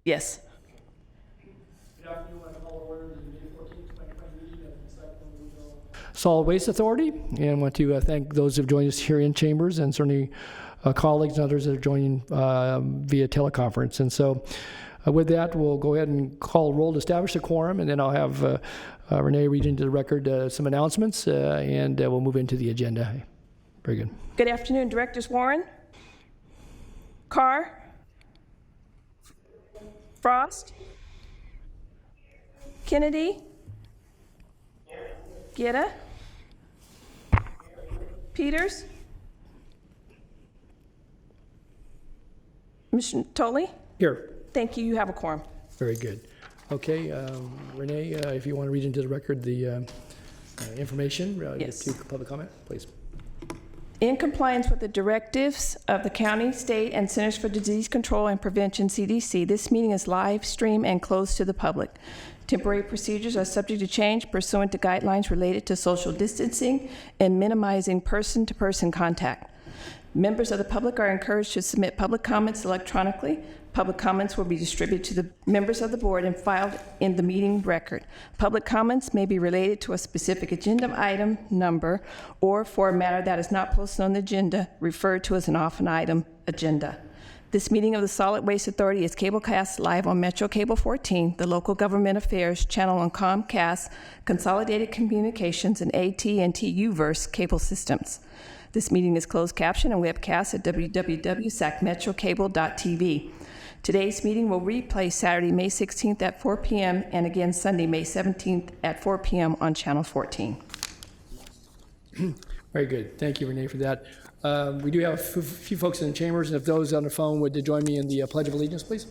Yes. Good afternoon. I call order the May 14th, 2020 meeting of the Sacramento Solid Waste Authority, and I want to thank those who have joined us here in chambers, and certainly colleagues and others that are joining via teleconference. And so with that, we'll go ahead and call roll to establish a quorum, and then I'll have Renee read into the record some announcements, and we'll move into the agenda. Very good. Good afternoon, Directors Warren, Carr, Frost, Kennedy, Guetta, Peters, Mr. Tolley. Here. Thank you. You have a quorum. Very good. Okay, Renee, if you want to read into the record the information Yes. to public comment, please. In compliance with the directives of the county, state, and Centers for Disease Control and Prevention, CDC, this meeting is live streamed and closed to the public. Temporary procedures are subject to change pursuant to guidelines related to social distancing and minimizing person-to-person contact. Members of the public are encouraged to submit public comments electronically. Public comments will be distributed to the members of the board and filed in the meeting record. Public comments may be related to a specific agenda item number or for a matter that is not posted on the agenda, referred to as an off-an-item agenda. This meeting of the Solid Waste Authority is cablecast live on Metro Cable 14, the local government affairs channel on Comcast, Consolidated Communications, and AT&T UVerse cable systems. This meeting is closed caption and webcast at www.sacmetrocable.tv. Today's meeting will replay Saturday, May 16th at 4 p.m. and again Sunday, May 17th at 4 p.m. on Channel 14. Very good. Thank you, Renee, for that. We do have a few folks in the chambers, and if those on the phone would join me in the Pledge of Allegiance, please.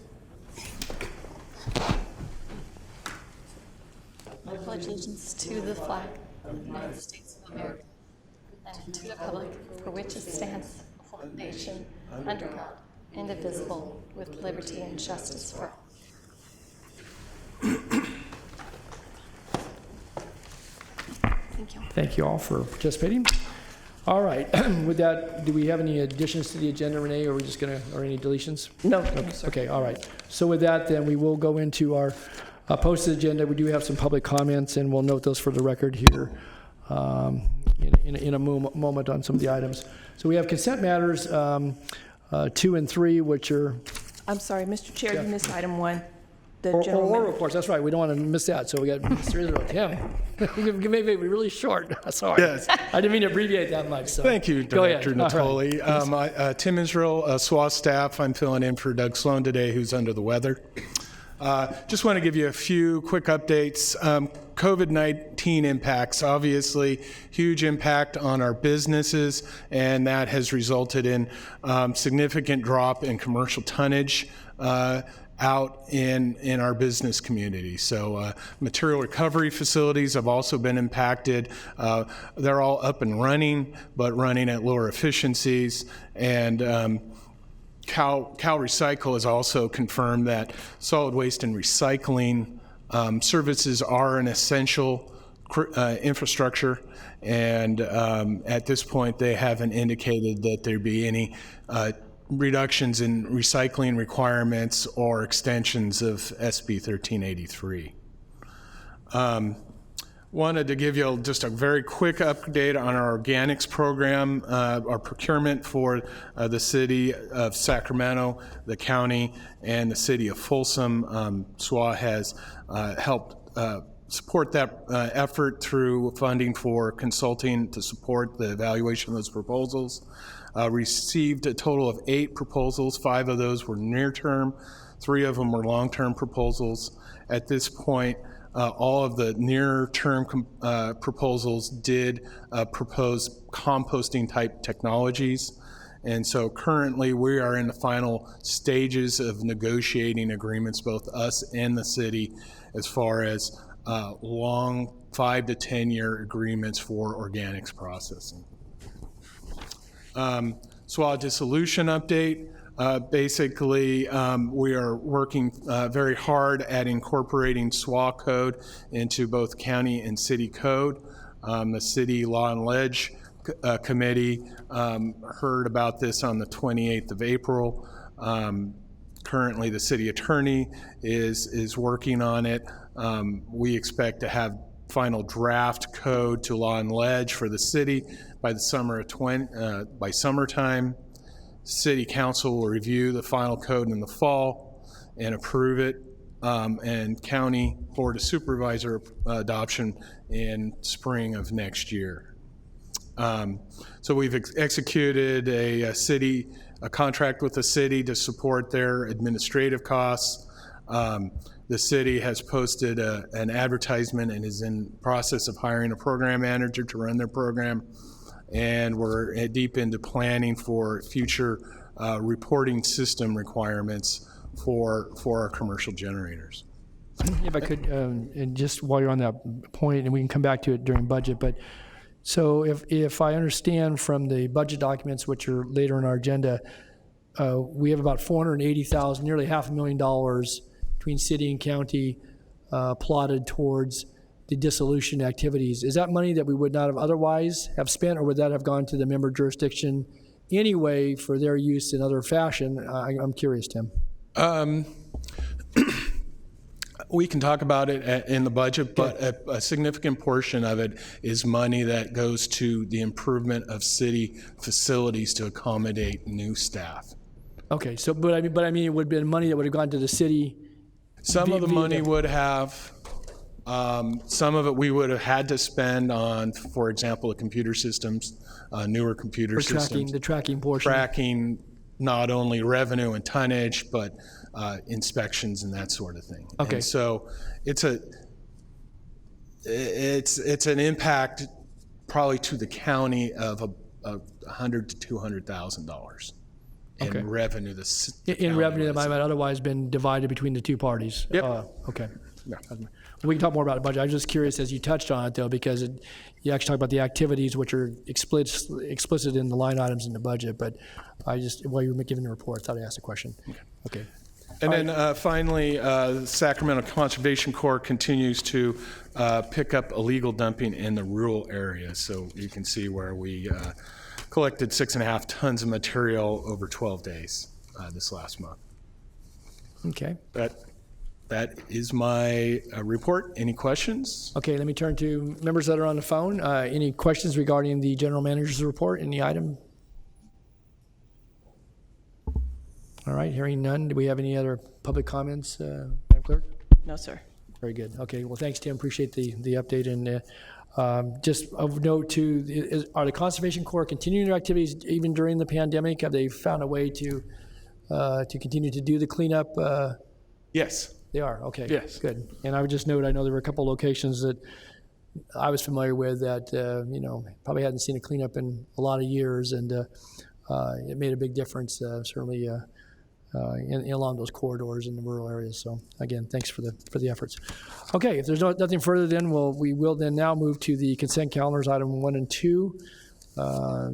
I pledge allegiance to the flag of the United States of America and to the republic for which it stands, one nation, under God, indivisible, with liberty and justice for all. Thank you. Thank you all for participating. All right. With that, do we have any additions to the agenda, Renee, or are we just going to, or any deletions? No. Okay, all right. So with that, then we will go into our posted agenda. We do have some public comments, and we'll note those for the record here in a moment on some of the items. So we have consent matters 2 and 3, which are... I'm sorry, Mr. Chair, Yeah. you missed item 1. The Or gentleman. reports, that's right. We don't want to miss that. So we got Mr. Israel. Tim, you made it really short. Sorry. Yes. I didn't mean to abbreviate that much. So. Thank you, Go ahead. Director All right. Natoli. Tim Israel, SWA staff. I'm filling in for Doug Sloan today, who's under the weather. Just want to give you a few quick updates. COVID-19 impacts, obviously, huge impact on our businesses, and that has resulted in significant drop in commercial tonnage out in our business community. So material recovery facilities have also been impacted. They're all up and running, but running at lower efficiencies. And Cal Recycle has also confirmed that solid waste and recycling services are an essential infrastructure, and at this point they haven't indicated that there'd be any reductions in recycling requirements or extensions of SB 1383. Wanted to give you just a very quick update on our organics program. Our procurement for the City of Sacramento, the county, and the City of Folsom. SWA has helped support that effort through funding for consulting to support the evaluation of those proposals. Received a total of 8 proposals. 5 of those were near-term. 3 of them were long-term proposals. At this point, all of the near-term proposals did propose composting-type technologies. And so currently we are in the final stages of negotiating agreements, both us and the city, as far as long 5 to 10 year agreements for organics processing. SWA dissolution update. Basically, we are working very hard at incorporating SWA code into both county and city code. The City Law and Ledge Committee heard about this on the 28th of April. Currently, the city attorney is working on it. We expect to have final draft code to law and ledge for the city by the by summertime. City council will review the final code in the fall and approve it, and county board of supervisor adoption in spring of next year. So we've executed a contract with the city to support their administrative costs. The city has posted an advertisement and is in process of hiring a program manager to run their program. And we're deep into planning for future reporting system requirements for our commercial generators. If I could, and just while you're on that point, and we can come back to it during budget, but so if I understand from the budget documents, which are later in our agenda, we have about $480,000, nearly $500,000 between city and county plotted towards the dissolution activities. Is that money that we would not have otherwise have spent, or would that have gone to the member jurisdiction anyway for their use in other fashion? I'm curious, Tim. We can talk about it in the budget, but a significant portion of it is money that goes to the improvement of city facilities to accommodate new staff. Okay, so but I mean, it would have been money that would have gone to the city. Some of the money would have. Some of it we would have had to spend on, for example, the computer systems, newer computer systems. The tracking portion. Tracking not only revenue and tonnage, but inspections and that sort of thing. Okay. And so it's an impact probably to the county of $100,000 to $200,000 in Okay. revenue. In revenue that might have otherwise been divided between the two parties. Yep. Okay. Yeah. We can talk more about the budget. I was just curious as you touched on it, though, because you actually talk about the activities which are explicit in the line items in the budget. But I just, while you were giving the report, I thought I'd ask a question. Okay. And then finally, Sacramento Conservation Corps continues to pick up illegal dumping in the rural areas. So you can see where we collected 6.5 tons of material over 12 days this last month. Okay. That is my report. Any questions? Okay, let me turn to members that are on the phone. Any questions regarding the general manager's report, any item? All right, hearing none. Do we have any other public comments, Madam Clerk? No, sir. Very good. Okay, well, thanks, Tim. Appreciate the update. And just of note, too, are the Conservation Corps continuing their activities even during the pandemic? Have they found a way to continue to do the cleanup? Yes. They are, okay. Yes. Good. And I would just note, I know there were a couple locations that I was familiar with that, probably hadn't seen a cleanup in a lot of years, and it made a big difference, certainly along those corridors in the rural areas. So again, thanks for the efforts. Okay, if there's nothing further, then we will then now move to the consent calendars, item 1 and 2.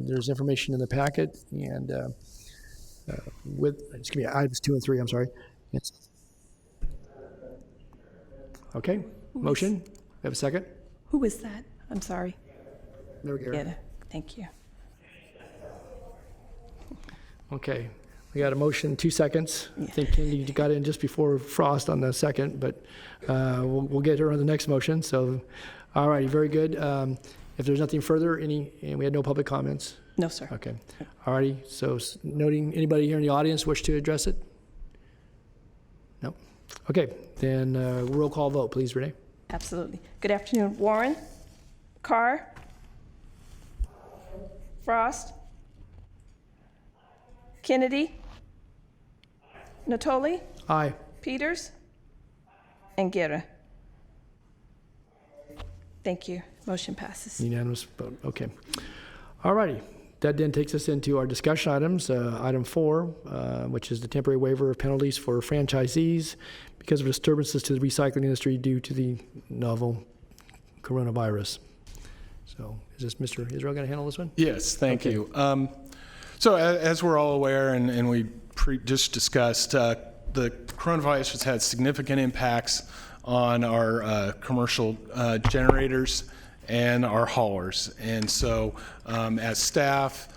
There's information in the packet, and items 2 and 3, I'm sorry. Yes. Okay, motion, we have a second? Who was that? I'm sorry. There we go. Yeah, thank you. Okay, we got a motion, 2 seconds. I think Candy got in just before Frost on the second, but we'll get her on the next motion. So, all righty, very good. If there's nothing further, and we had no public comments? No, sir. Okay, all righty. So noting, anybody here in the audience wish to address it? No? Okay, then roll call vote, please, Renee. Absolutely. Good afternoon. Warren? Carr? Frost? Kennedy? Natoli? Aye. Peters? And Guerra? Thank you. Motion passes. Unanimous vote, okay. All righty, that then takes us into our discussion items. Item 4, which is the temporary waiver of penalties for franchisees because of disturbances to the recycling industry due to the novel coronavirus. So is this Mr. Israel going to handle this one? Yes, thank Okay. you. So as we're all aware, and we just discussed, the coronavirus has had significant impacts on our commercial generators and our haulers. And so as staff,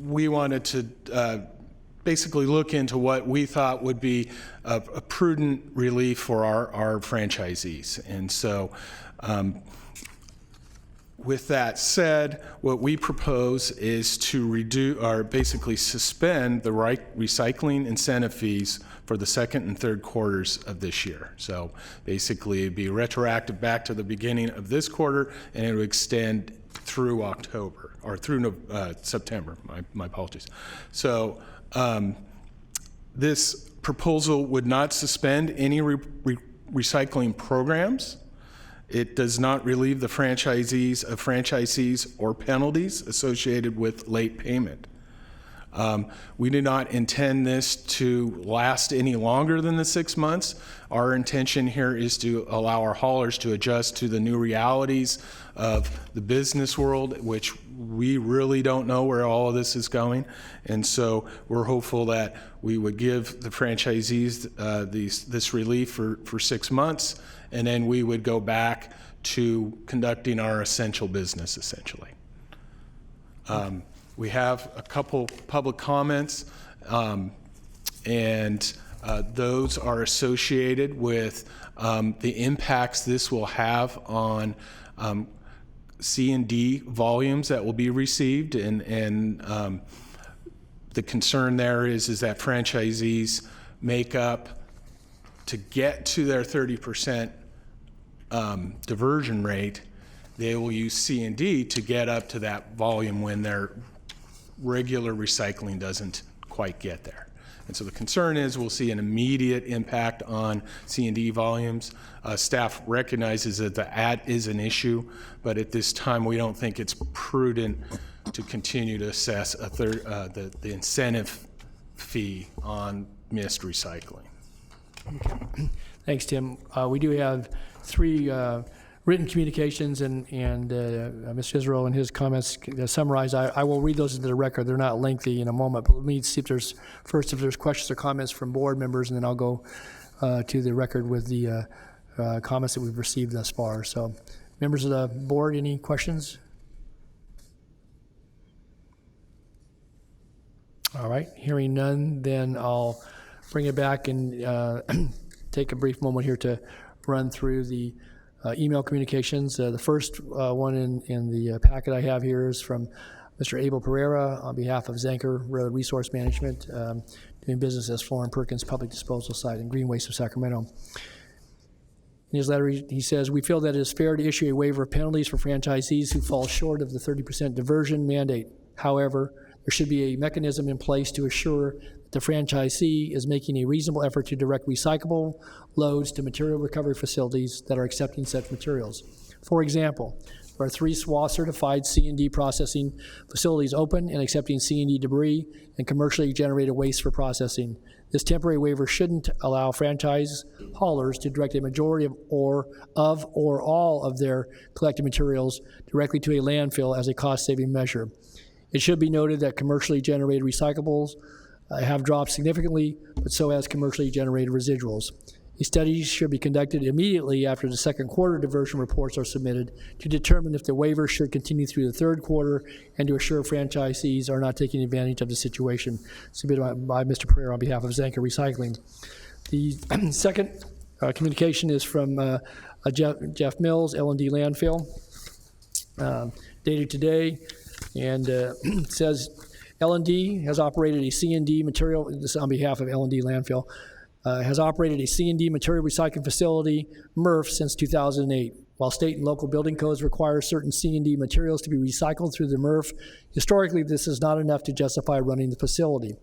we wanted to basically look into what we thought would be a prudent relief for our franchisees. And so with that said, what we propose is to reduce or basically suspend the recycling incentive fees for the second and third quarters of this year. So basically it'd be retroactive back to the beginning of this quarter, and it would extend through October or through September. My apologies. So this proposal would not suspend any recycling programs. It does not relieve the franchisees of franchisees or penalties associated with late payment. We do not intend this to last any longer than the 6 months. Our intention here is to allow our haulers to adjust to the new realities of the business world, which we really don't know where all of this is going. And so we're hopeful that we would give the franchisees this relief for 6 months, and then we would go back to conducting our essential business, essentially. We have a couple public comments, and those are associated with the impacts this will have on C&D volumes that will be received, and the concern there is that franchisees make up, to get to their 30% diversion rate, they will use C&D to get up to that volume when their regular recycling doesn't quite get there. And so the concern is we'll see an immediate impact on C&D volumes. Staff recognizes that that is an issue, but at this time we don't think it's prudent to continue to assess the incentive fee on missed recycling. Okay. Thanks, Tim. We do have 3 written communications, and Mr. Israel and his comments summarize. I will read those into the record. They're not lengthy in a moment, but let me see if there's questions or comments from board members, and then I'll go to the record with the comments that we've received thus far. So, members of the board, any questions? All right, hearing none, then I'll bring it back and take a brief moment here to run through the email communications. The first one in the packet I have here is from Mr. Abel Pereira on behalf of Zanker Road Resource Management, doing business as Florin Perkins Public Disposal Site in Green Waste of Sacramento. In his letter, he says, "We feel that it is fair to issue a waiver of penalties for franchisees who fall short of the 30% diversion mandate. However, there should be a mechanism in place to assure that the franchisee is making a reasonable effort to direct recyclable loads to material recovery facilities that are accepting such materials. For example, there are 3 SWA-certified C&D processing facilities open and accepting C&D debris and commercially generated waste for processing. This temporary waiver shouldn't allow franchise haulers to direct a majority of or all of their collected materials directly to a landfill as a cost-saving measure. It should be noted that commercially generated recyclables have dropped significantly, but so has commercially generated residuals. A study should be conducted immediately after the second quarter diversion reports are submitted to determine if the waiver should continue through the third quarter and to assure franchisees are not taking advantage of the situation." Submitted by Mr. Pereira on behalf of Zanker Recycling. The second communication is from Jeff Mills, L&D Landfill, dated today, and says, L&D has operated a C&D material, this is on behalf of L&D Landfill, has operated a C&D material recycling facility, MRF, since 2008. While state and local building codes require certain C&D materials to be recycled through the MRF, historically this is not enough to justify running the facility.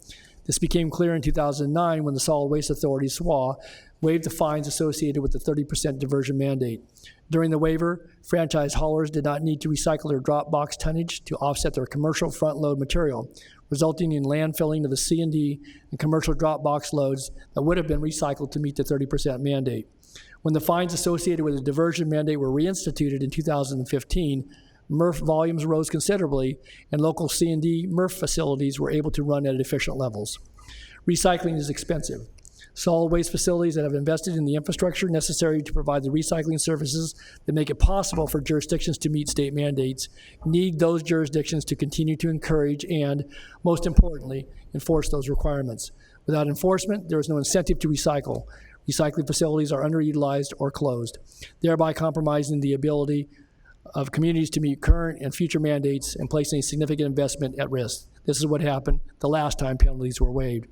This became clear in 2009 when the Solid Waste Authority, SWA, waived the fines associated with the 30% diversion mandate. During the waiver, franchise haulers did not need to recycle their drop box tonnage to offset their commercial front load material, resulting in landfilling of the C&D and commercial drop box loads that would have been recycled to meet the 30% mandate. When the fines associated with the diversion mandate were reinstituted in 2015, MRF volumes rose considerably, and local C&D MRF facilities were able to run at efficient levels. Recycling is expensive. Solid waste facilities that have invested in the infrastructure necessary to provide the recycling services that make it possible for jurisdictions to meet state mandates need those jurisdictions to continue to encourage and, most importantly, enforce those requirements. Without enforcement, there is no incentive to recycle. Recycling facilities are underutilized or closed, thereby compromising the ability of communities to meet current and future mandates and placing significant investment at risk. This is what happened the last time penalties were waived.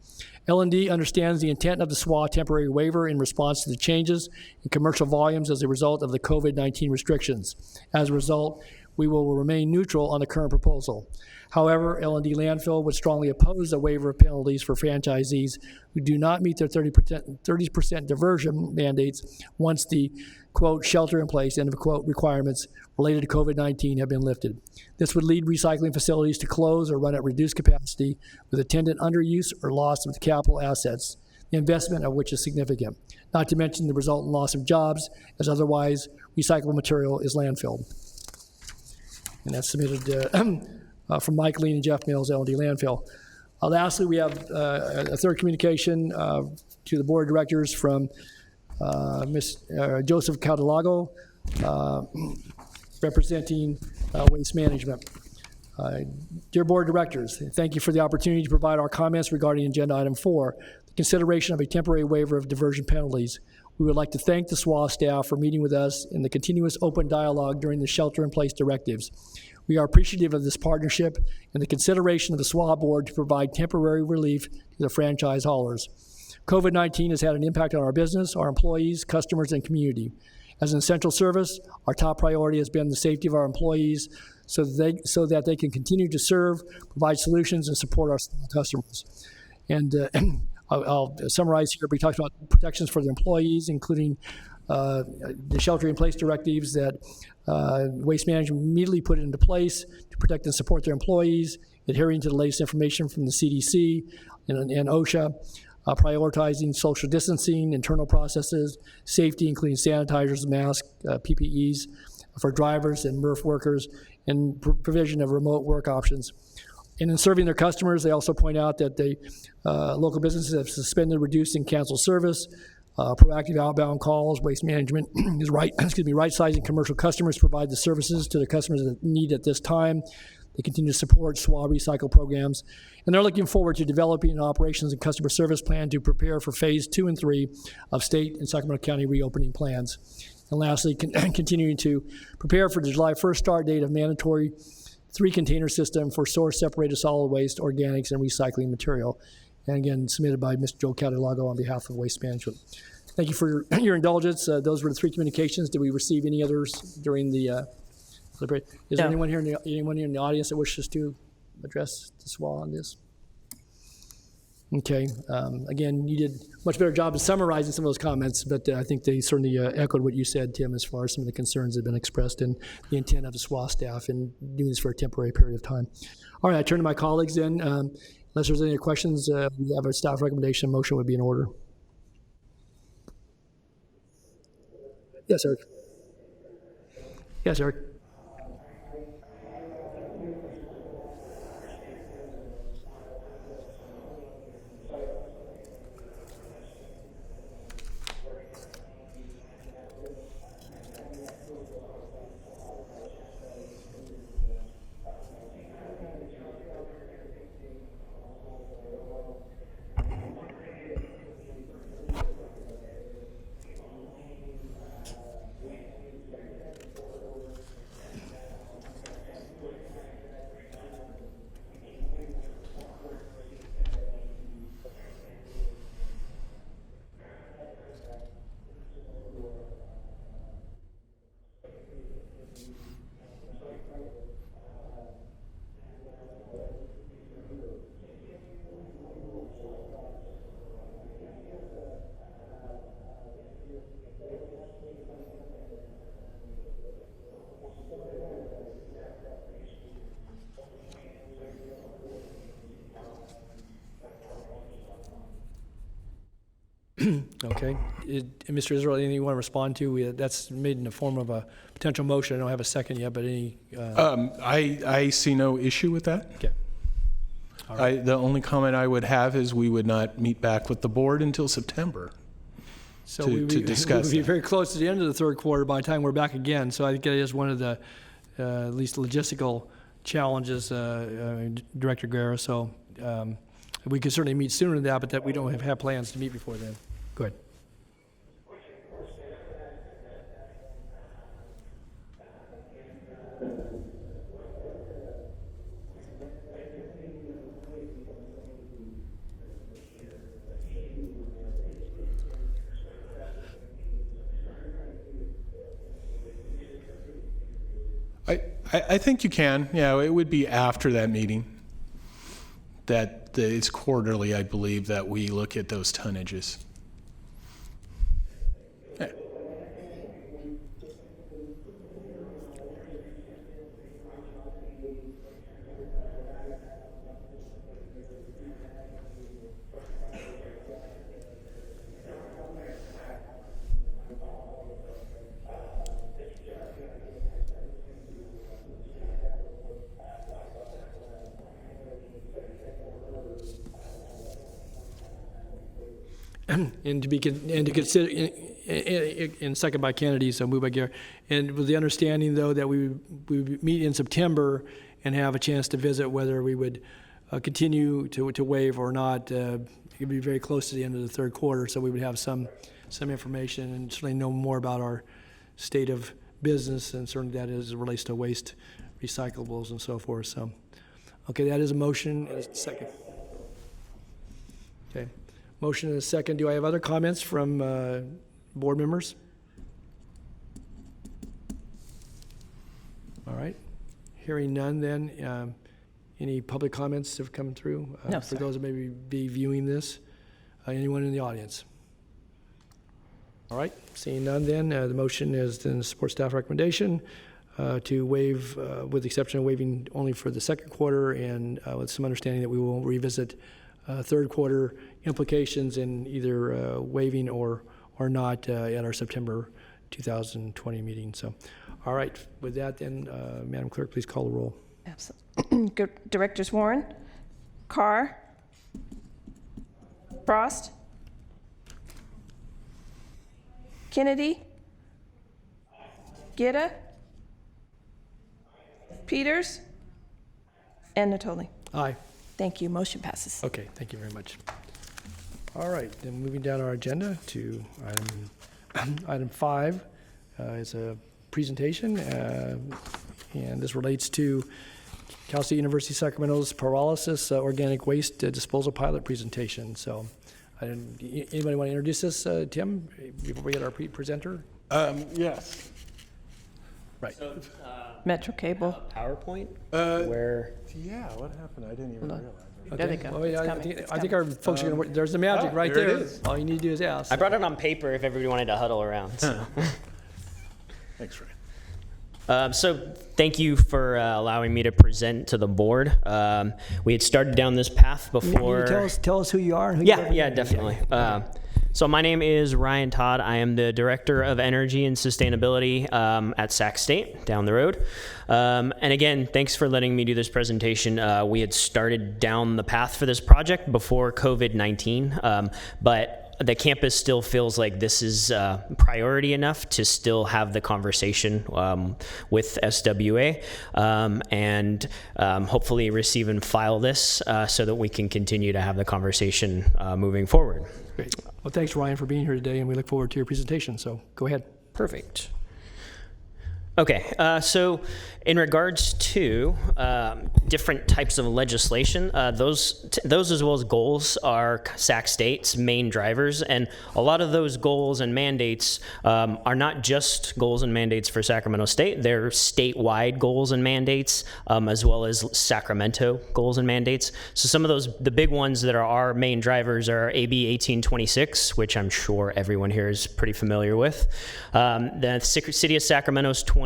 L&D understands the intent of the SWA temporary waiver in response to the changes in commercial volumes as a result of the COVID-19 restrictions. As a result, we will remain neutral on the current proposal. However, L&D Landfill would strongly oppose a waiver of penalties for franchisees who do not meet their 30% diversion mandates once the, quote, shelter in place, end of quote, requirements related to COVID-19 have been lifted. This would lead recycling facilities to close or run at reduced capacity with attendant underuse or loss of the capital assets, the investment of which is significant, not to mention the resultant loss of jobs, as otherwise recyclable material is landfilled. And that's submitted from Mike Lean and Jeff Mills, L&D Landfill. Lastly, we have a third communication to the board of directors from Joseph Catallago, representing Waste Management. Dear Board of Directors, thank you for the opportunity to provide our comments regarding Agenda Item 4, the consideration of a temporary waiver of diversion penalties. We would like to thank the SWA staff for meeting with us in the continuous open dialogue during the shelter-in-place directives. We are appreciative of this partnership and the consideration of the SWA board to provide temporary relief to the franchise haulers. COVID-19 has had an impact on our business, our employees, customers, and community. As an essential service, our top priority has been the safety of our employees so that they can continue to serve, provide solutions, and support our customers. And I'll summarize here. We talked about protections for the employees, including the shelter-in-place directives that Waste Management immediately put into place to protect and support their employees, adhering to the latest information from the CDC and OSHA, prioritizing social distancing, internal processes, safety, including sanitizers, masks, PPEs for drivers and MRF workers, and provision of remote work options. And in serving their customers, they also point out that local businesses have suspended, reduced, and canceled service. Proactive outbound calls. Waste Management is right-sizing commercial customers to provide the services to the customers that need at this time. They continue to support SWA recycle programs, and they're looking forward to developing an operations and customer service plan to prepare for phase 2 and 3 of state and Sacramento County reopening plans. And lastly, continuing to prepare for the July 1st start date of mandatory 3-container system for source-separated solid waste, organics, and recycling material. And again, submitted by Mr. Joe Catallago on behalf of Waste Management. Thank you for your indulgence. Those were the 3 communications. Did we receive any others during the deliberate? Is there anyone here in the audience that wishes to address the SWA on this? Okay. Again, you did a much better job of summarizing some of those comments, but I think they certainly echoed what you said, Tim, as far as some of the concerns that have been expressed and the intent of the SWA staff in doing this for a temporary period of time. All right, I turn to my colleagues then. Unless there's any questions, we have a staff recommendation. Motion would be in order. Yes, Eric. Yes, Eric. Okay. Mr. Israel, anything you want to respond to? That's made in the form of a potential motion. I don't have a second yet, but any... I see no issue with that. Okay. The only comment I would have is we would not meet back with the board until September. So to discuss we'll be that. very close to the end of the third quarter by the time we're back again. So I think that is one of the at least logistical challenges, Director Guerra. So we could certainly meet sooner than that, but that we don't have plans to meet before then. Go ahead. I think you can. Yeah, it would be after that meeting. It's quarterly, I believe, that we look at those tonnages. Yeah. And to consider, and second by Kennedy, so moved by Gare. And with the understanding, though, that we would meet in September and have a chance to visit whether we would continue to waive or not. It would be very close to the end of the third quarter, so we would have some information and certainly know more about our state of business, and certainly that as it relates to waste, recyclables, and so forth. So, okay, that is a motion. And a second. Okay. Motion and a second. Do I have other comments from board members? All right. Hearing none then. Any public comments have come through? No, for sir. those that may be viewing this? Anyone in the audience? All right. Seeing none then, the motion is then support staff recommendation to waive, with the exception of waiving only for the second quarter, and with some understanding that we will revisit third quarter implications in either waiving or not at our September 2020 meeting. So, all right, with that then, Madam Clerk, please call the roll. Absolutely. Directors Warren, Carr, Frost, Kennedy, Gitta, Peters, and Natoli. Aye. Thank you. Motion passes. Okay, thank you very much. All right, then moving down our agenda to item 5 is a presentation, and this relates to Cal State University Sacramento's pyrolysis organic waste disposal pilot presentation. So, anybody want to introduce this, Tim, before we get our presenter? Yes. Right. So, Metro Cable. PowerPoint, Uh, where Yeah, what happened? I didn't even Hold on. realize it. There they go. Oh, yeah, It's I coming. think, It's I think coming. our folks are going to, there's the magic right there there. it is. All you need to do is ask. I brought it on paper if everybody wanted to huddle around. So, Thanks, Ray. so thank you for allowing me to present to the board. We had started down this path before. Tell us who you are. And who Yeah, yeah, definitely. So my name is Ryan Todd. I am the Director of Energy and Sustainability at Sac State down the road. And again, thanks for letting me do this presentation. We had started down the path for this project before COVID-19, but the campus still feels like this is priority enough to still have the conversation with SWA and hopefully receive and file this so that we can continue to have the conversation moving forward. Great. Well, thanks, Ryan, for being here today, and we look forward to your presentation. So go ahead. Perfect. Okay, so in regards to different types of legislation, those as well as goals are Sac State's main drivers, and a lot of those goals and mandates are not just goals and mandates for Sacramento State. They're statewide goals and mandates, as well as Sacramento goals and mandates. So some of those, the big ones that are our main drivers are AB 1826, which I'm sure everyone here is pretty familiar with. The City of Sacramento's 2040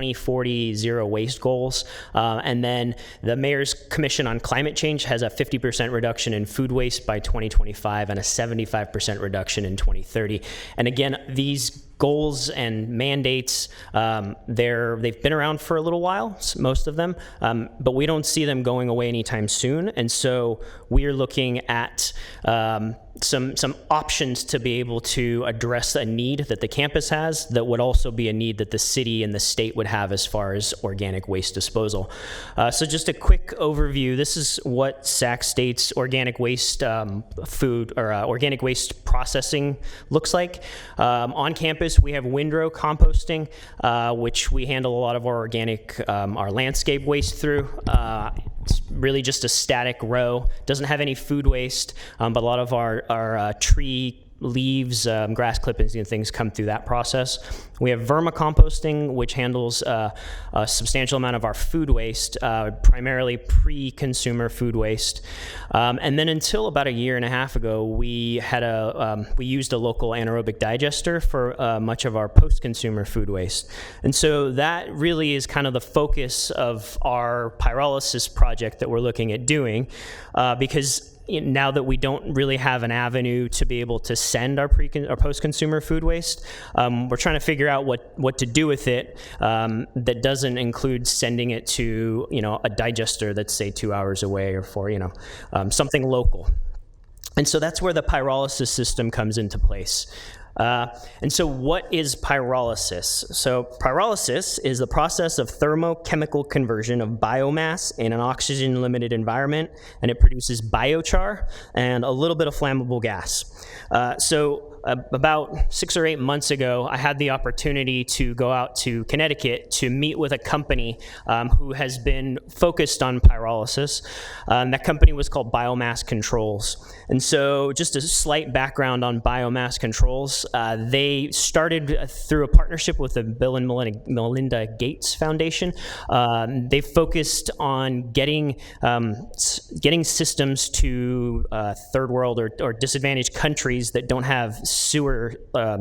zero waste goals, and then the Mayor's Commission on Climate Change has a 50% reduction in food waste by 2025 and a 75% reduction in 2030. And again, these goals and mandates, they've been around for a little while, most of them, but we don't see them going away anytime soon. And so we are looking at some options to be able to address a need that the campus has that would also be a need that the city and the state would have as far as organic waste disposal. So just a quick overview. This is what Sac State's organic waste organic waste processing looks like. On campus, we have windrow composting, which we handle a lot of our our landscape waste through. It's really just a static row. Doesn't have any food waste, but a lot of our tree leaves, grass clippings and things come through that process. We have vermicomposting, which handles a substantial amount of our food waste, primarily pre-consumer food waste. And then until about a year and a half ago, we used a local anaerobic digester for much of our post-consumer food waste. And so that really is kind of the focus of our pyrolysis project that we're looking at doing, because now that we don't really have an avenue to be able to send our post-consumer food waste, we're trying to figure out what to do with it that doesn't include sending it to a digester that's say 2 hours away, or for something local. And so that's where the pyrolysis system comes into place. And so what is pyrolysis? So pyrolysis is the process of thermochemical conversion of biomass in an oxygen-limited environment, and it produces biochar and a little bit of flammable gas. About 6 or 8 months ago, I had the opportunity to go out to Connecticut to meet with a company who has been focused on pyrolysis. That company was called Biomass Controls. And so just a slight background on Biomass Controls. They started through a partnership with the Bill and Melinda Gates Foundation. They focused on getting systems to third world or disadvantaged countries that don't have sewer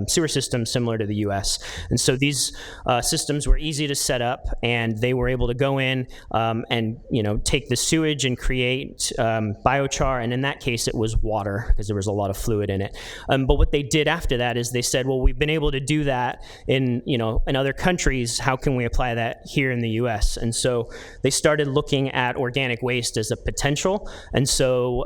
systems similar to the U.S. And so these systems were easy to set up, and they were able to go in and take the sewage and create biochar, and in that case it was water because there was a lot of fluid in it. But what they did after that is they said, well, we've been able to do that in other countries. How can we apply that here in the U.S.? And so they started looking at organic waste as a potential. And so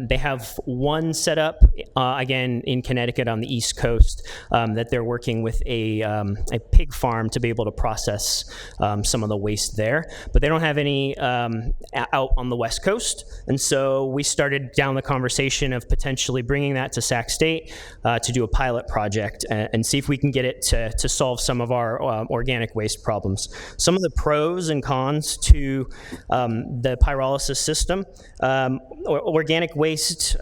they have one set up again in Connecticut on the East Coast that they're working with a pig farm to be able to process some of the waste there. But they don't have any out on the West Coast. And so we started down the conversation of potentially bringing that to Sac State to do a pilot project and see if we can get it to solve some of our organic waste problems. Some of the pros and cons to the pyrolysis system, organic waste,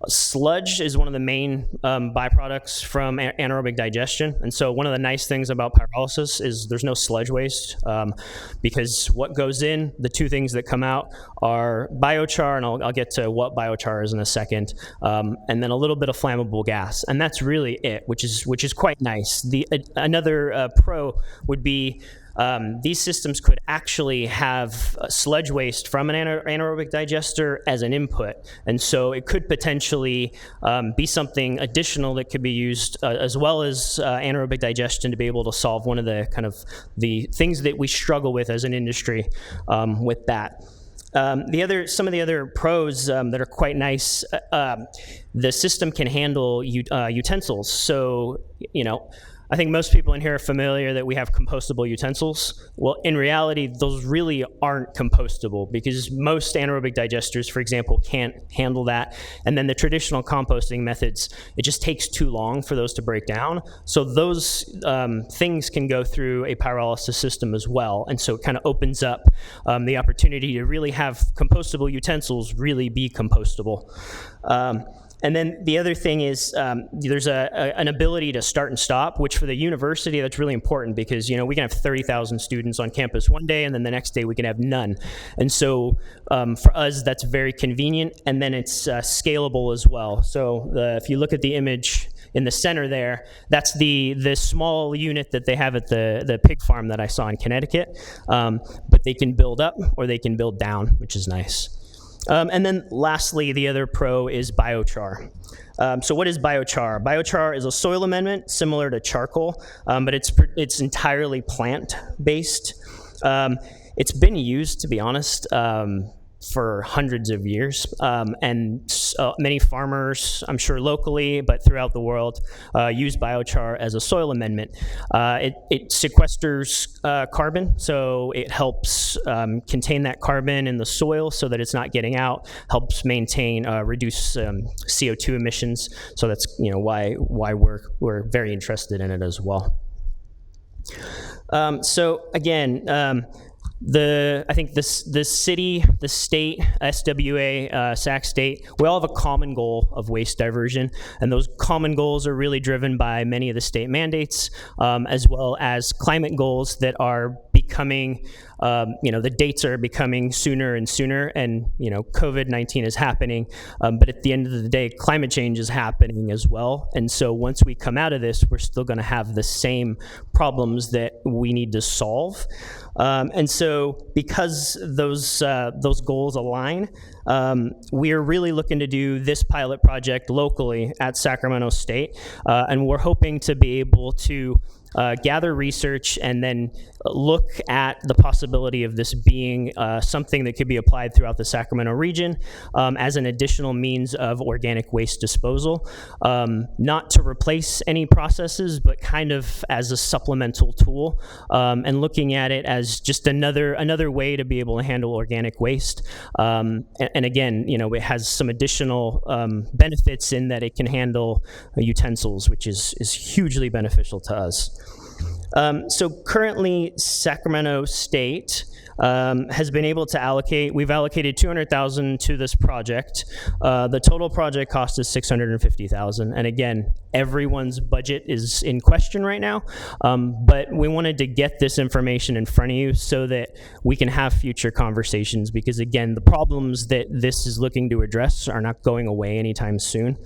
sludge is one of the main byproducts from anaerobic digestion. And so one of the nice things about pyrolysis is there's no sludge waste because what goes in, the two things that come out are biochar, and I'll get to what biochar is in a second, and then a little bit of flammable gas. And that's really it, which is quite nice. Another pro would be these systems could actually have sludge waste from an anaerobic digester as an input. And so it could potentially be something additional that could be used as well as anaerobic digestion to be able to solve one of the the things that we struggle with as an industry with that. Some of the other pros that are quite nice, the system can handle utensils. So, I think most people in here are familiar that we have compostable utensils. Well, in reality, those really aren't compostable because most anaerobic digesters, for example, can't handle that. And then the traditional composting methods, it just takes too long for those to break down. So those things can go through a pyrolysis system as well. And so it kind of opens up the opportunity to really have compostable utensils really be compostable. And then the other thing is there's an ability to start and stop, which for the university, that's really important because, we can have 30,000 students on campus one day, and then the next day we can have none. And so for us, that's very convenient, and then it's scalable as well. So if you look at the image in the center there, that's the small unit that they have at the pig farm that I saw in Connecticut. But they can build up or they can build down, which is nice. And then lastly, the other pro is biochar. So what is biochar? Biochar is a soil amendment similar to charcoal, but it's entirely plant-based. It's been used, to be honest, for hundreds of years, and many farmers, I'm sure locally, but throughout the world, use biochar as a soil amendment. It sequesters carbon, so it helps contain that carbon in the soil so that it's not getting out, helps reduce CO2 emissions, so that's why we're very interested in it as well. So again, I think the city, the state, SWA, Sac State, we all have a common goal of waste diversion, and those common goals are really driven by many of the state mandates, as well as climate goals that are becoming, the dates are becoming sooner and sooner, and COVID-19 is happening, but at the end of the day, climate change is happening as well, and so once we come out of this, we're still going to have the same problems that we need to solve. And so because those goals align, we are really looking to do this pilot project locally at Sacramento State, and we're hoping to be able to gather research and then look at the possibility of this being something that could be applied throughout the Sacramento region as an additional means of organic waste disposal, not to replace any processes, but kind of as a supplemental tool, and looking at it as just another way to be able to handle organic waste. And again, it has some additional benefits in that it can handle utensils, which is hugely beneficial to us. So currently, Sacramento State has been able to we've allocated $200,000 to this project. The total project cost is $650,000. And again, everyone's budget is in question right now, but we wanted to get this information in front of you so that we can have future conversations, because again, the problems that this is looking to address are not going away anytime soon.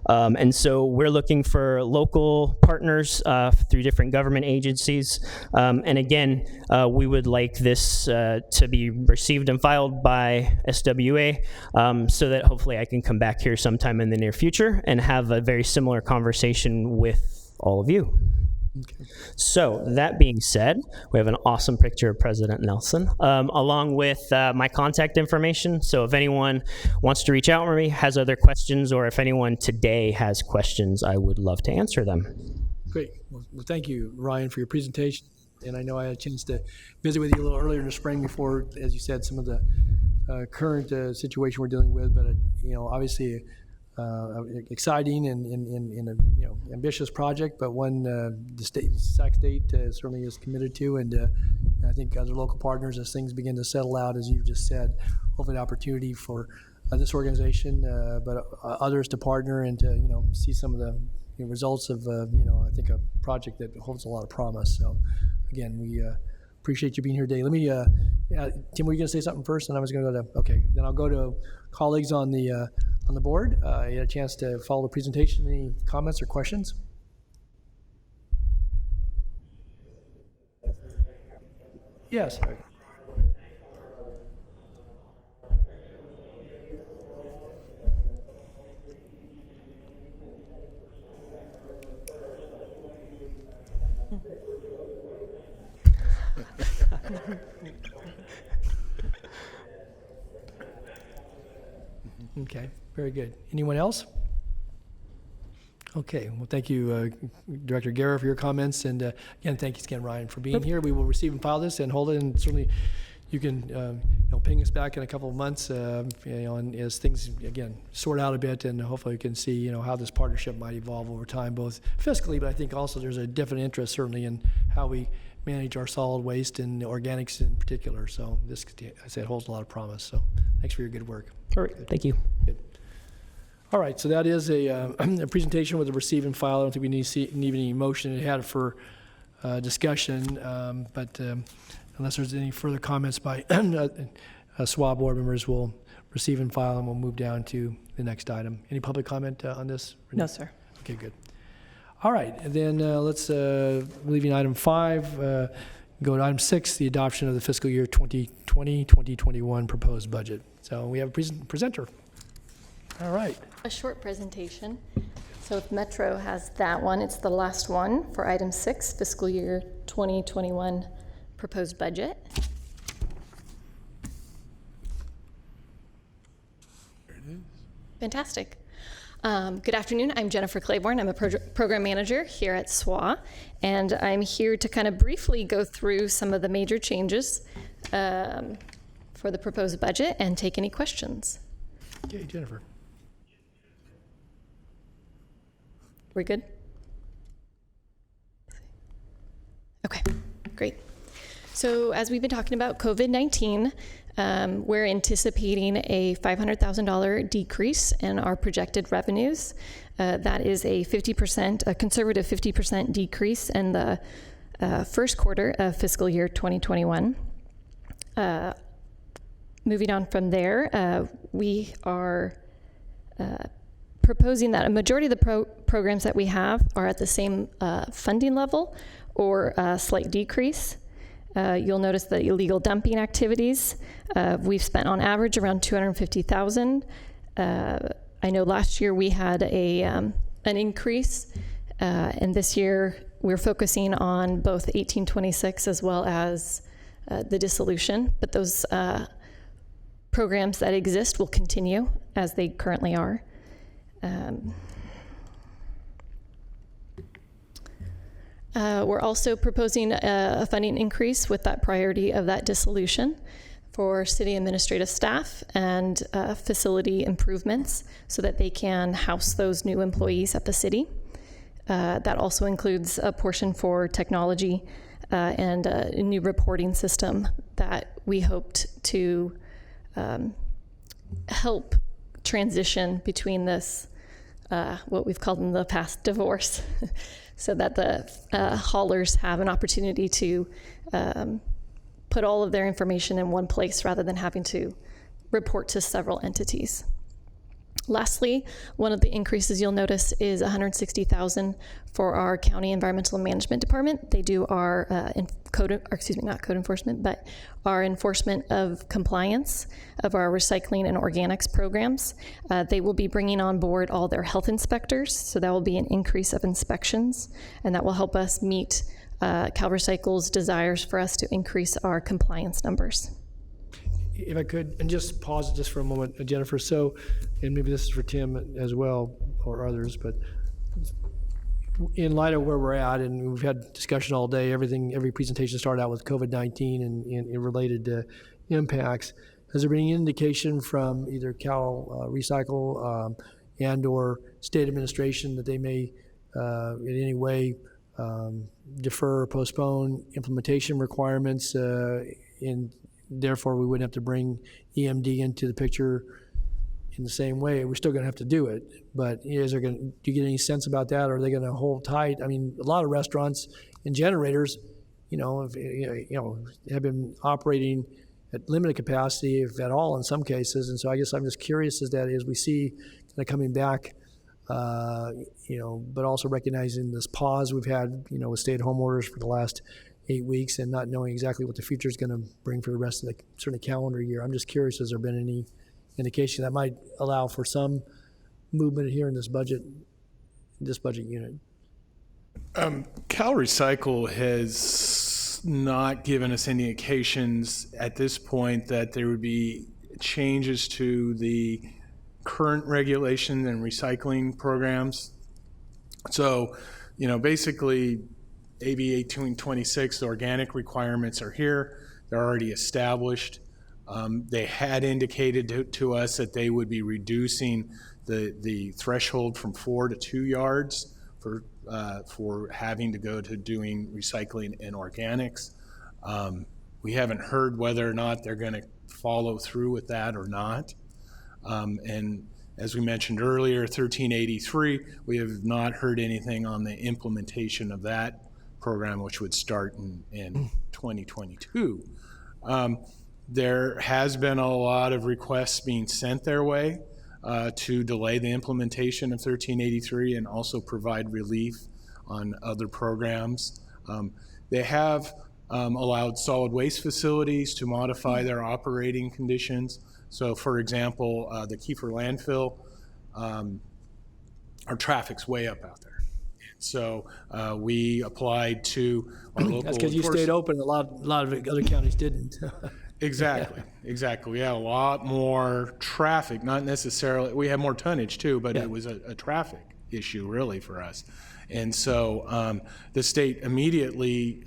And so we're looking for local partners through different government agencies. And again, we would like this to be received and filed by SWA, so that hopefully I can come back here sometime in the near future and have a very similar conversation with all of you. Okay. So that being said, we have an awesome picture of President Nelson, along with my contact information. So if anyone wants to reach out to me, has other questions, or if anyone today has questions, I would love to answer them. Great. Well, thank you, Ryan, for your presentation. And I know I had a chance to visit with you a little earlier in the spring before, as you said, some of the current situation we're dealing with. But obviously, exciting and ambitious project, but one the Sac State certainly is committed to, and I think other local partners, as things begin to settle out, as you just said, hopefully an opportunity for this organization, but others to partner and to see some of the results of I think a project that holds a lot of promise. So again, we appreciate you being here today. Let me Tim, were you going to say something first? And I was going to go to then I'll go to colleagues on the board. You had a chance to follow the presentation. Any comments or questions? Yes. Okay, very good. Anyone else? Okay, well, thank you, Director Guerra, for your comments, and again, thank you again, Ryan, for being here. We will receive and file this and hold it, and certainly you can ping us back in a couple of months, and as things again sort out a bit, and hopefully we can see how this partnership might evolve over time, both fiscally, but I think also there's a definite interest certainly in how we manage our solid waste and organics in particular. So this, I said, holds a lot of promise. So thanks for your good work. All right, thank you. Good. All right, so that is a presentation with a receive and file. I don't think we need any motion. It had for discussion, but unless there's any further comments by SWA board members, we'll receive and file, and we'll move down to the next item. Any public comment on this? No, sir. Okay, good. All right, and then let's leaving item 5, Go to item 6, the adoption of the fiscal year 2020-2021 proposed budget. So we have a presenter. All right. A short presentation. So if Metro has that one, it's the last one for item 6, fiscal year 2021 proposed budget. Fantastic. Good afternoon. I'm Jennifer Claiborne. I'm a program manager here at SWA, and I'm here to kind of briefly go through some of the major changes for the proposed budget and take any questions. Okay, Jennifer. We're good? Okay, great. So as we've been talking about COVID-19, we're anticipating a $500,000 decrease in our projected revenues. That is a conservative 50% decrease in the first quarter of fiscal year 2021. Moving on from there, we are proposing that a majority of the programs that we have are at the same funding level or a slight decrease. You'll notice the illegal dumping activities. We've spent on average around $250,000. I know last year we had an increase, and this year we're focusing on both 1826 as well as the dissolution. But those programs that exist will continue as they currently are. We're also proposing a funding increase with that priority of that dissolution for city administrative staff and facility improvements so that they can house those new employees at the city. That also includes a portion for technology and a new reporting system that we hoped to help transition between this, what we've called in the past, divorce, so that the haulers have an opportunity to put all of their information in one place rather than having to report to several entities. Lastly, one of the increases you'll notice is $160,000 for our county environmental management department. They do our not code enforcement, but our enforcement of compliance of our recycling and organics programs. They will be bringing on board all their health inspectors, so that will be an increase of inspections, and that will help us meet CalRecycle's desires for us to increase our compliance numbers. If I could, and just pause just for a moment, Jennifer. So, and maybe this is for Tim as well, or others, but in light of where we're at, and we've had discussion all day, every presentation started out with COVID-19 and related impacts. Has there been any indication from either Cal Recycle and or state administration that they may in any way defer or postpone implementation requirements therefore we wouldn't have to bring EMD into the picture in the same way? We're still going to have to do it, but do you get any sense about that? Or are they going to hold tight? I mean, a lot of restaurants and generators, have been operating at limited capacity, if at all, in some cases. And so I guess I'm just curious as we see kind of coming back, but also recognizing this pause we've had, with stay-at-home orders for the last 8 weeks and not knowing exactly what the future is going to bring for the rest of the sort of calendar year. I'm just curious, has there been any indication that might allow for some movement here in this budget unit? Cal Recycle has not given us any indications at this point that there would be changes to the current regulation and recycling programs. So, basically, AB 1826, the organic requirements are here. They're already established. They had indicated to us that they would be reducing the threshold from 4 to 2 yards for having to go to doing recycling and organics. We haven't heard whether or not they're going to follow through with that or not. And as we mentioned earlier, 1383, we have not heard anything on the implementation of that program, which would start in 2022. There has been a lot of requests being sent their way to delay the implementation of 1383 and also provide relief on other programs. They have allowed solid waste facilities to modify their operating conditions. So for example, the Kiefer landfill, our traffic's way up out there. So we applied to our local. That's because you stayed open. A lot of other counties didn't. Exactly, exactly. We had a lot more traffic, not necessarily, we had more tonnage too, but it was a traffic issue really for us. And so the state immediately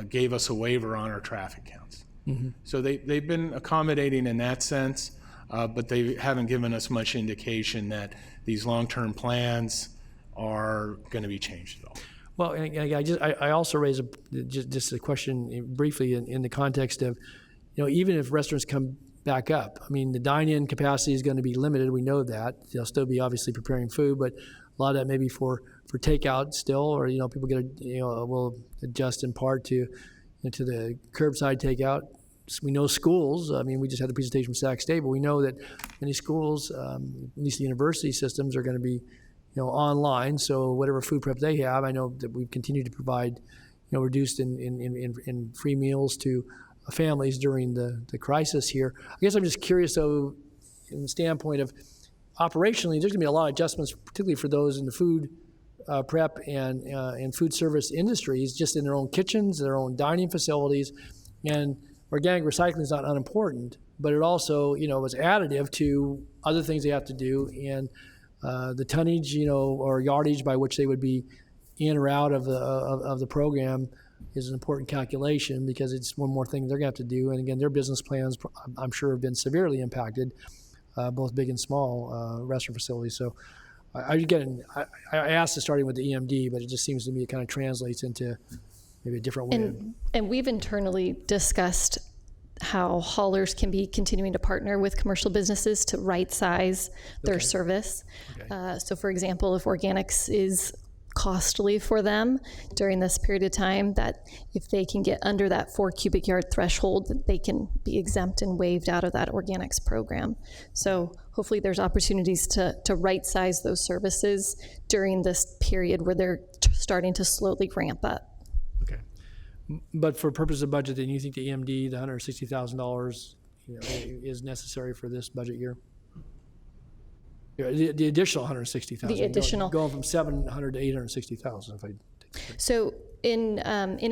gave us a waiver on our traffic counts. Mm-hmm. So they've been accommodating in that sense, but they haven't given us much indication that these long-term plans are going to be changed at all. Well, and I also raise just a question briefly in the context of, even if restaurants come back up, I mean, the dine-in capacity is going to be limited. We know that. They'll still be obviously preparing food, but a lot of that may be for takeout still, or people will adjust in part to the curbside takeout. We know schools. I mean, we just had a presentation from Sac State, but we know that many schools, at least the university systems, are going to be online. So whatever food prep they have, I know that we've continued to provide reduced in free meals to families during the crisis here. I guess I'm just curious, though, in the standpoint of operationally, there's going to be a lot of adjustments, particularly for those in the food prep and food service industries, just in their own kitchens, their own dining facilities. And organic recycling is not unimportant, but it also, was additive to other things they have to do. And the tonnage, or yardage by which they would be in or out of the program is an important calculation, because it's one more thing they're going to have to do. And again, their business plans, I'm sure, have been severely impacted, both big and small restaurant facilities. So I asked this starting with the EMD, but it just seems to me it kind of translates into maybe a different way. And we've internally discussed how haulers can be continuing to partner with commercial businesses to right size their service. Okay. So for example, if organics is costly for them during this period of time, that if they can get under that 4 cubic yard threshold, that they can be exempt and waived out of that organics program. So hopefully there's opportunities to right size those services during this period where they're starting to slowly ramp up. Okay. But for purpose of budget, then you think the EMD, the $160,000, is necessary for this budget year? The additional 160,000. The additional, going from 700 to 860,000. So in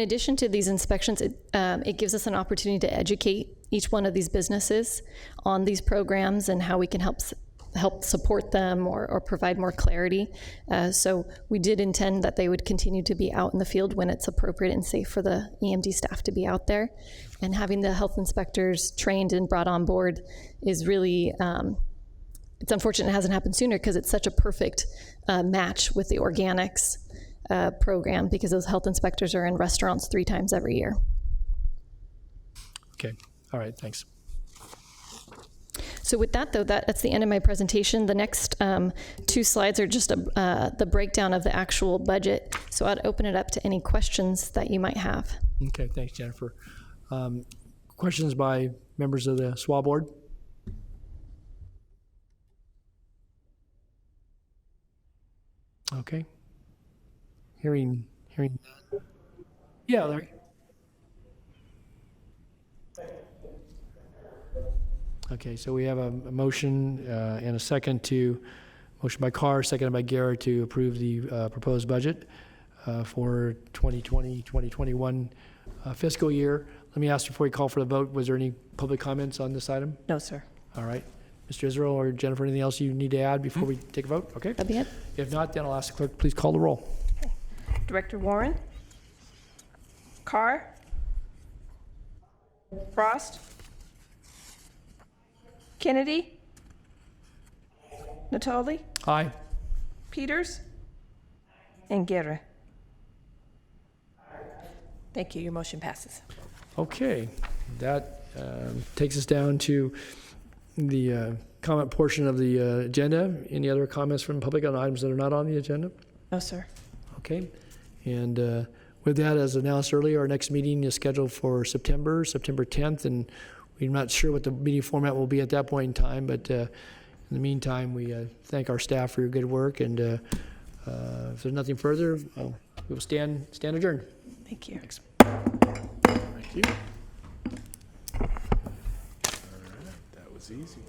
addition to these inspections, it gives us an opportunity to educate each one of these businesses on these programs and how we can help support them or provide more clarity. So we did intend that they would continue to be out in the field when it's appropriate and safe for the EMD staff to be out there. And having the health inspectors trained and brought on board is really, it's unfortunate it hasn't happened sooner, because it's such a perfect match with the organics program, because those health inspectors are in restaurants 3 times every year. Okay, all right, thanks. So with that, though, that's the end of my presentation. The next 2 slides are just the breakdown of the actual budget. So I'd open it up to any questions that you might have. Okay, thanks, Jennifer. Questions by members of the SWA board? Okay. Hearing. Yeah, Larry. Okay, so we have a motion and a second motion by Carr, seconded by Garrett, to approve the proposed budget for 2020-2021 fiscal year. Let me ask before we call for the vote, was there any public comments on this item? No, sir. All right. Mr. Israel or Jennifer, anything else you need to add before we take a vote? Okay. That'd be it. If not, then I'll ask the clerk, please call the roll. Okay. Director Warren? Carr? Frost? Kennedy? Natoli? Aye. Peters? And Guerra? Thank you. Your motion passes. Okay. That takes us down to the comment portion of the agenda. Any other comments from the public on items that are not on the agenda? No, sir. Okay. And with that, as announced earlier, our next meeting is scheduled for September 10th, and we're not sure what the meeting format will be at that point in time, but in the meantime, we thank our staff for your good work, and if there's nothing further, we will stand adjourned. Thank you. Thanks. Thank you. All right, that was easy.